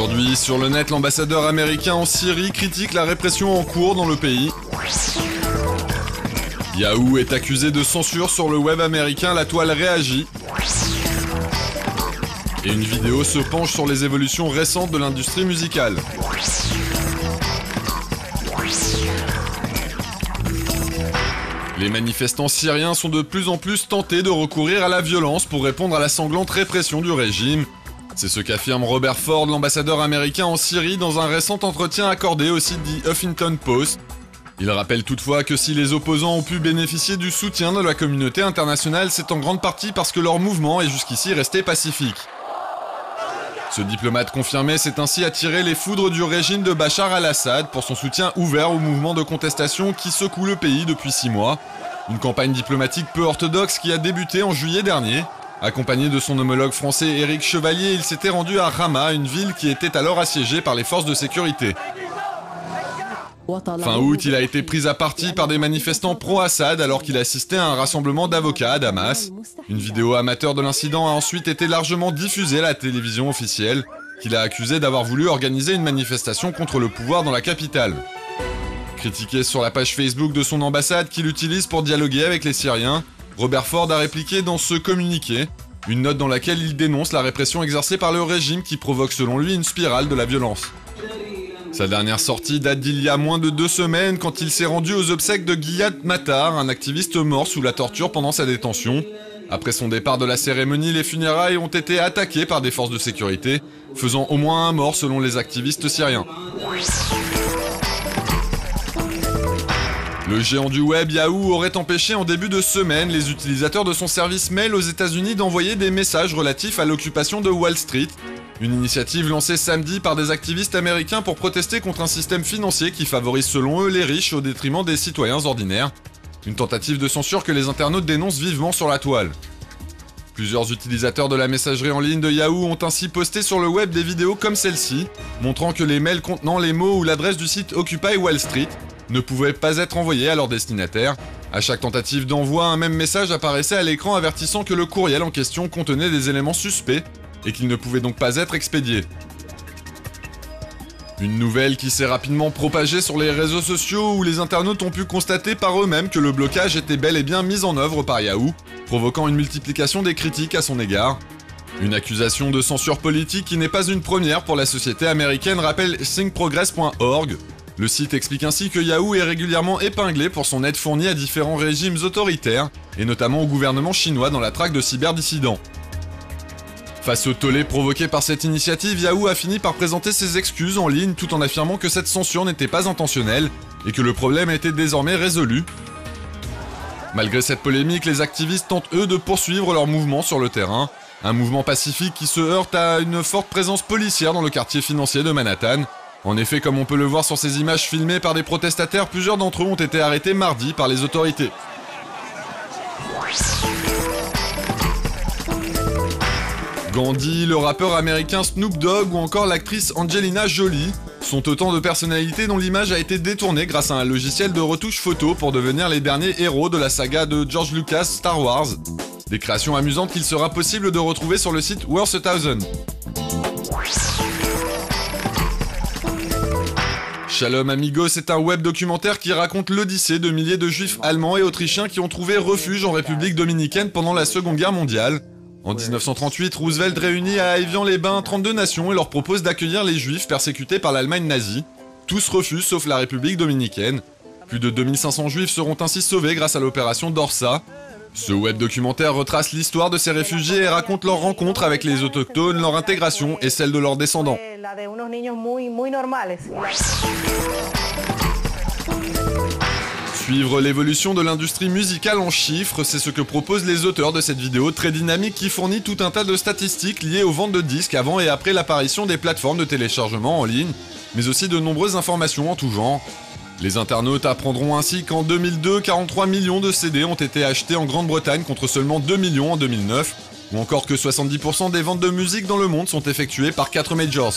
Aujourd'hui, sur le net, l'ambassadeur américain en Syrie critique la répression en cours dans le pays. Yahoo est accusé de censure sur le web américain, la toile réagit. Et une vidéo se penche sur les évolutions récentes de l'industrie musicale. Les manifestants syriens sont de plus en plus tentés de recourir à la violence pour répondre à la sanglante répression du régime. C'est ce qu'affirme Robert Ford, l'ambassadeur américain en Syrie, dans un récent entretien accordé au site The Huffington Post. Il rappelle toutefois que si les opposants ont pu bénéficier du soutien de la communauté internationale, c'est en grande partie parce que leur mouvement est jusqu'ici resté pacifique. Ce diplomate confirmé s'est ainsi attiré les foudres du régime de Bachar al-Assad pour son soutien ouvert au mouvement de contestation qui secoue le pays depuis 6 mois. Une campagne diplomatique peu orthodoxe qui a débuté en juillet dernier. Accompagné de son homologue français Éric Chevalier, il s'était rendu à Rama, une ville qui était alors assiégée par les forces de sécurité. Fin août, il a été pris à partie par des manifestants pro-Assad alors qu'il assistait à un rassemblement d'avocats à Damas. Une vidéo amateur de l'incident a ensuite été largement diffusée à la télévision officielle, qu'il a accusé d'avoir voulu organiser une manifestation contre le pouvoir dans la capitale. Critiqué sur la page Facebook de son ambassade qu'il utilise pour dialoguer avec les Syriens, Robert Ford a répliqué dans ce communiqué une note dans laquelle il dénonce la répression exercée par le régime qui provoque selon lui une spirale de la violence. Sa dernière sortie date d'il y a moins de 2 semaines quand il s'est rendu aux obsèques de Giyad Matar, un activiste mort sous la torture pendant sa détention. Après son départ de la cérémonie, les funérailles ont été attaquées par des forces de sécurité, faisant au moins un mort selon les activistes syriens. Le géant du web Yahoo aurait empêché en début de semaine les utilisateurs de son service mail aux États-Unis d'envoyer des messages relatifs à l'occupation de Wall Street. Une initiative lancée samedi par des activistes américains pour protester contre un système financier qui favorise selon eux les riches au détriment des citoyens ordinaires. Une tentative de censure que les internautes dénoncent vivement sur la toile. Plusieurs utilisateurs de la messagerie en ligne de Yahoo ont ainsi posté sur le web des vidéos comme celle-ci, montrant que les mails contenant les mots ou l'adresse du site Occupy Wall Street ne pouvaient pas être envoyés à leur destinataire. À chaque tentative d'envoi, un même message apparaissait à l'écran avertissant que le courriel en question contenait des éléments suspects et qu'il ne pouvait donc pas être expédié. Une nouvelle qui s'est rapidement propagée sur les réseaux sociaux où les internautes ont pu constater par eux-mêmes que le blocage était bel et bien mis en œuvre par Yahoo, provoquant une multiplication des critiques à son égard. Une accusation de censure politique qui n'est pas une première pour la société américaine, rappelle thinkprogress.org. Le site explique ainsi que Yahoo est régulièrement épinglé pour son aide fournie à différents régimes autoritaires, et notamment au gouvernement chinois dans la traque de cyberdissidents. Face au tollé provoqué par cette initiative, Yahoo a fini par présenter ses excuses en ligne tout en affirmant que cette censure n'était pas intentionnelle et que le problème était désormais résolu. Malgré cette polémique, les activistes tentent eux de poursuivre leur mouvement sur le terrain, un mouvement pacifique qui se heurte à une forte présence policière dans le quartier financier de Manhattan. En effet, comme on peut le voir sur ces images filmées par des protestataires, plusieurs d'entre eux ont été arrêtés mardi par les autorités. Gandhi, le rappeur américain Snoop Dogg ou encore l'actrice Angelina Jolie sont autant de personnalités dont l'image a été détournée grâce à un logiciel de retouche photo pour devenir les derniers héros de la saga de George Lucas Star Wars. Des créations amusantes qu'il sera possible de retrouver sur le site Worth a Thousand. Shalom Amigos est un web documentaire qui raconte l'odyssée de milliers de juifs allemands et autrichiens qui ont trouvé refuge en République dominicaine pendant la Seconde Guerre mondiale. En 1938, Roosevelt réunit à Évian-les-Bains 32 nations et leur propose d'accueillir les juifs persécutés par l'Allemagne nazie. Tous refusent sauf la République dominicaine. Plus de 2500 juifs seront ainsi sauvés grâce à l'opération Dorsa. Ce web documentaire retrace l'histoire de ces réfugiés et raconte leur rencontre avec les autochtones, leur intégration et celle de leurs descendants. Suivre l'évolution de l'industrie musicale en chiffres, c'est ce que proposent les auteurs de cette vidéo très dynamique qui fournit tout un tas de statistiques liées aux ventes de disques avant et après l'apparition des plateformes de téléchargement en ligne, mais aussi de nombreuses informations en tout genre. Les internautes apprendront ainsi qu'en 2002, 43 millions de CD ont été achetés en Grande-Bretagne contre seulement 2 millions en 2009, ou encore que 70% des ventes de musique dans le monde sont effectuées par 4 majors.